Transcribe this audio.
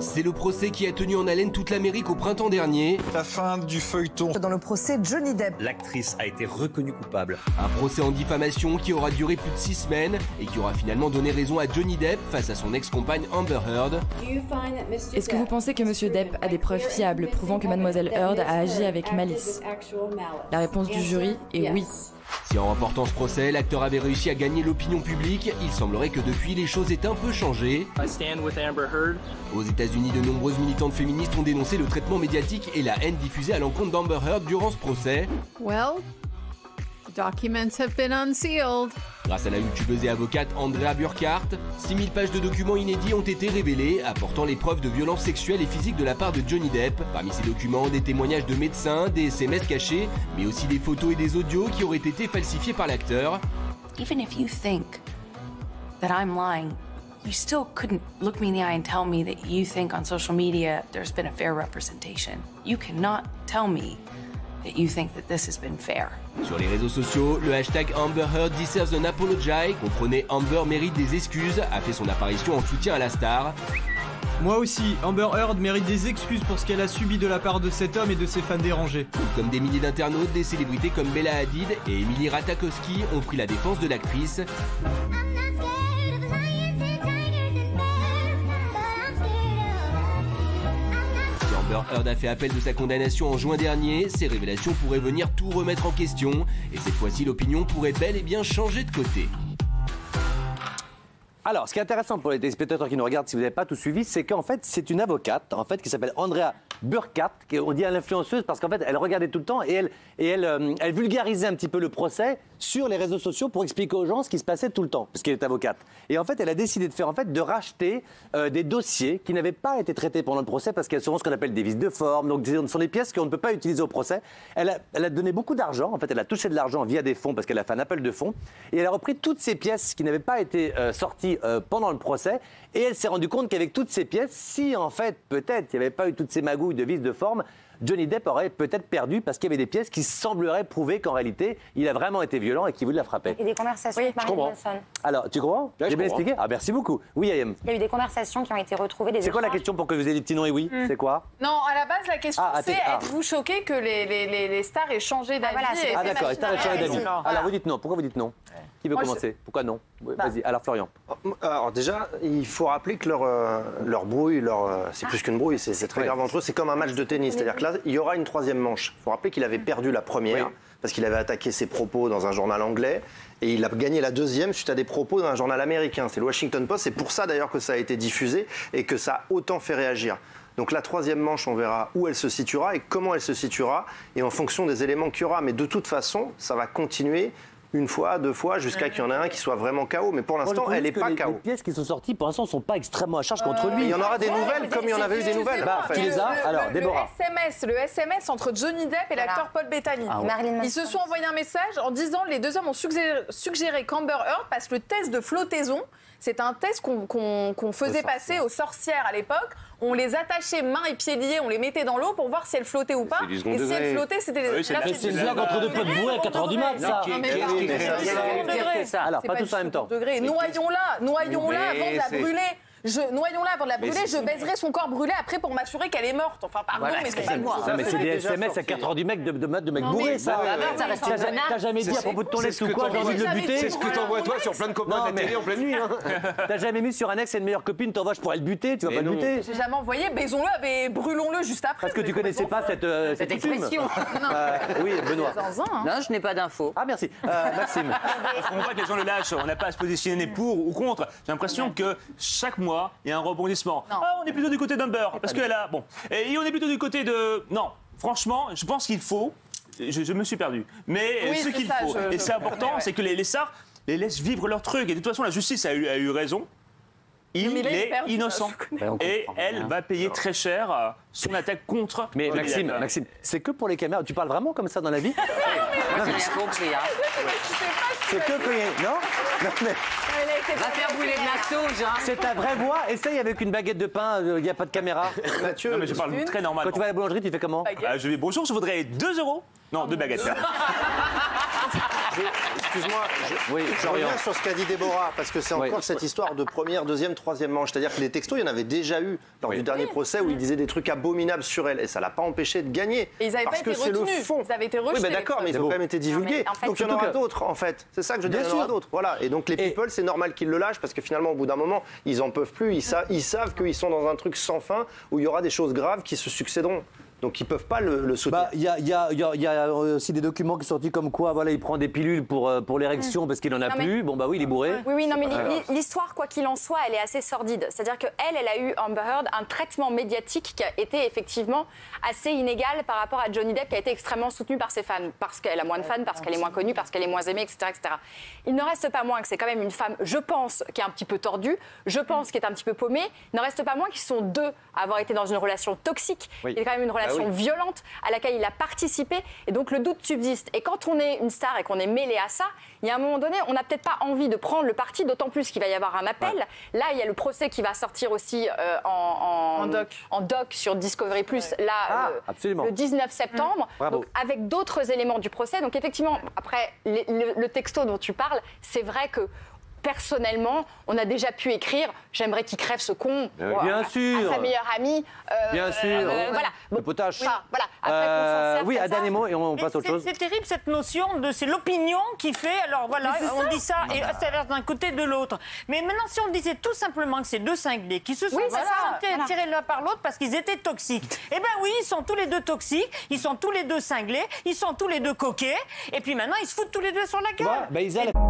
C'est le procès qui a tenu en haleine toute l'Amérique au printemps dernier. La fin du feuilleton. Dans le procès Johnny Depp. L'actrice a été reconnue coupable. Un procès en diffamation qui aura duré plus de 6 semaines et qui aura finalement donné raison à Johnny Depp face à son ex-compagne Amber Heard. Est-ce que vous pensez que M. Depp a des preuves fiables prouvant que Mlle Heard a agi avec malice? La réponse du jury est oui. Si en remportant ce procès, l'acteur avait réussi à gagner l'opinion publique, il semblerait que depuis les choses aient un peu changé. Aux États-Unis, de nombreuses militantes féministes ont dénoncé le traitement médiatique et la haine diffusée à l'encontre d'Amber Heard durant ce procès. Well, the documents have been unsealed. Grâce à la youtubeuse et avocate Andrea Burkhardt, 6000 pages de documents inédits ont été révélées, apportant les preuves de violences sexuelles et physiques de la part de Johnny Depp. Parmi ces documents, des témoignages de médecins, des SMS cachés, mais aussi des photos et des audios qui auraient été falsifiés par l'acteur. Even if you think that I'm lying, you still couldn't look me in the eye and tell me that you think on social media there's been a fair representation. You cannot tell me that you think that this has been fair. Sur les réseaux sociaux, le hashtag Amber Heard deserves an apology, comprenez Amber mérite des excuses, a fait son apparition en soutien à la star. Moi aussi, Amber Heard mérite des excuses pour ce qu'elle a subi de la part de cet homme et de ses fans dérangés. Comme des milliers d'internautes, des célébrités comme Bella Hadid et Emily Ratajkowski ont pris la défense de l'actrice. Amber Heard a fait appel de sa condamnation en juin dernier. Ces révélations pourraient venir tout remettre en question. Et cette fois-ci, l'opinion pourrait bel et bien changer de côté. Alors, ce qui est intéressant pour les téléspectateurs qui nous regardent, si vous n'avez pas tout suivi, c'est qu'en fait, c'est une avocate, en fait, qui s'appelle Andrea Burkhardt, on dit à l'influenceuse parce qu'en fait, elle regardait tout le temps et elle vulgarisait un petit peu le procès sur les réseaux sociaux pour expliquer aux gens ce qui se passait tout le temps, parce qu'elle est avocate. Et en fait, elle a décidé de racheter des dossiers qui n'avaient pas été traités pendant le procès parce qu'elles seront ce qu'on appelle des vices de forme, donc ce sont des pièces qu'on ne peut pas utiliser au procès. Elle a donné beaucoup d'argent, en fait, elle a touché de l'argent via des fonds parce qu'elle a fait un appel de fonds et elle a repris toutes ces pièces qui n'avaient pas été sorties pendant le procès et elle s'est rendue compte qu'avec toutes ces pièces, si en fait peut-être il n'y avait pas eu toutes ces magouilles de vices de forme, Johnny Depp aurait peut-être perdu parce qu'il y avait des pièces qui sembleraient prouver qu'en réalité il a vraiment été violent et qu'il voulait la frapper. Et des conversations avec Marilyn Manson. Alors tu comprends? J'ai bien expliqué? Ah merci beaucoup. Oui Ayem. Il y a eu des conversations qui ont été retrouvées. C'est quoi la question pour que vous ayez des petits noms et oui? C'est quoi? Non, à la base la question c'est êtes-vous choqué que les stars aient changé d'avis? Ah d'accord, les stars aient changé d'avis. Alors vous dites non. Pourquoi vous dites non? Qui veut commencer? Pourquoi non? Vas-y, alors Florian. Alors déjà, il faut rappeler que leur brouille, c'est plus qu'une brouille, c'est très grave entre eux, c'est comme un match de tennis. C'est-à-dire que là, il y aura une troisième manche. Il faut rappeler qu'il avait perdu la première, parce qu'il avait attaqué ses propos dans un journal anglais, et il a gagné la deuxième suite à des propos dans un journal américain. C'est le Washington Post, c'est pour ça d'ailleurs que ça a été diffusé, et que ça a autant fait réagir. Donc la troisième manche, on verra où elle se situera et comment elle se situera, et en fonction des éléments qu'il y aura. Mais de toute façon, ça va continuer une fois, deux fois, jusqu'à qu'il y en ait un qui soit vraiment KO. Mais pour l'instant, elle n'est pas KO. Les pièces qui sont sorties, pour l'instant, ne sont pas extrêmement à charge contre lui. Il y en aura des nouvelles, comme il y en avait eu des nouvelles. Tu les as? Alors, Déborah. Le SMS entre Johnny Depp et l'acteur Paul Bettany. Ils se sont envoyés un message en disant les deux hommes ont suggéré qu'Amber Heard passe le test de flottaison. C'est un test qu'on faisait passer aux sorcières à l'époque. On les attachait mains et pieds liés, on les mettait dans l'eau pour voir si elles flottaient ou pas. Et si elles flottaient, c'était c'est une blague entre deux potes bourrés à 4h du mat, ça. Alors, pas tous en même temps. Noyons-la avant de la brûler. Noyons-la avant de la brûler, je baiserai son corps brûlé après pour m'assurer qu'elle est morte. Enfin, pardon, mais c'est pas moi. Mais c'est des SMS à 4h du mec de mec bourré, ça. T'as jamais dit à propos de ton ex ou quoi, j'ai envie de le buter? C'est ce que t'envoies toi sur plein de copains de la télé en pleine nuit. T'as jamais mis sur un ex et une meilleure copine, t'envoies je pourrais le buter, tu vas pas le buter. J'ai jamais envoyé, baisons-le et brûlons-le juste après. Parce que tu connaissais pas cette expression. Oui, Benoît. Non, je n'ai pas d'infos. Ah, merci. Maxime. On voit que les gens le lâchent, on n'a pas à se positionner pour ou contre. J'ai l'impression que chaque mois, il y a un rebondissement. Ah, on est plutôt du côté d'Amber, parce qu'elle a... Bon. Et on est plutôt du côté de... Non, franchement, je pense qu'il faut... Je me suis perdu. Mais ce qu'il faut, et c'est important, c'est que les stars les laissent vivre leur truc. Et de toute façon, la justice a eu raison. Il est innocent. Et elle va payer très cher son attaque contre... Mais Maxime, c'est que pour les caméras. Tu parles vraiment comme ça dans la vie? J'ai rien compris. C'est que quand il y a... Non, mais... Va faire brûler de la sauge, hein. C'est ta vraie voix. Essaye avec une baguette de pain, il n'y a pas de caméra. Mathieu, non, mais je parle très normalement. Quand tu vas à la boulangerie, tu fais comment? Je vais bonjour, je voudrais 2 euros. Non, 2 baguettes. excuse-moi, je reviens sur ce qu'a dit Déborah, parce que c'est encore cette histoire de première, deuxième, troisième manche. C'est-à-dire que les textos, il y en avait déjà eu lors du dernier procès où il disait des trucs abominables sur elle, et ça l'a pas empêché de gagner. Et ils n'avaient pas été retenus. Ils avaient été rejetés. Oui, d'accord, mais ils ont quand même été divulgués. Donc il y en aura d'autres, en fait. C'est ça que je dis, il y en aura d'autres. Voilà. Et donc les people, c'est normal qu'ils le lâchent, parce que finalement, au bout d'un moment, ils en peuvent plus. Ils savent qu'ils sont dans un truc sans fin où il y aura des choses graves qui se succéderont. Donc ils peuvent pas le soutenir. Il y a aussi des documents qui sont sortis comme quoi, voilà, il prend des pilules pour l'érection parce qu'il en a plus. Bon bah oui, il est bourré. Oui, non mais l'histoire, quoi qu'il en soit, elle est assez sordide. C'est-à-dire qu'elle a eu, Amber Heard, un traitement médiatique qui a été effectivement assez inégal par rapport à Johnny Depp, qui a été extrêmement soutenu par ses fans, parce qu'elle a moins de fans, parce qu'elle est moins connue, parce qu'elle est moins aimée, etc., etc. Il ne reste pas moins que c'est quand même une femme, je pense, qui est un petit peu tordue, je pense, qui est un petit peu paumée. Il ne reste pas moins qu'ils sont deux à avoir été dans une relation toxique. Il y a quand même une relation violente à laquelle il a participé, et donc le doute subsiste. Et quand on est une star et qu'on est mêlé à ça, il y a un moment donné, on n'a peut-être pas envie de prendre le parti, d'autant plus qu'il va y avoir un appel. Là, il y a le procès qui va sortir aussi en doc sur Discovery+, le 19 septembre, donc, avec d'autres éléments du procès. Donc effectivement, après, le texto dont tu parles, c'est vrai que personnellement, on a déjà pu écrire « J'aimerais qu'il crève ce con bien sûr. à sa meilleure amie. Bien sûr. Voilà. Le potage. Voilà. Après, oui, un dernier mot et on passe à autre chose. C'est terrible cette notion de c'est l'opinion qui fait. Alors voilà, on dit ça et ça verse d'un côté de l'autre. Mais maintenant, si on disait tout simplement que c'est deux cinglés qui se sont tirés l'un par l'autre parce qu'ils étaient toxiques. Eh ben oui, ils sont tous les deux toxiques, ils sont tous les deux cinglés, ils sont tous les deux coquets. Et puis maintenant, ils se foutent tous les deux sur la gueule. Isabelle.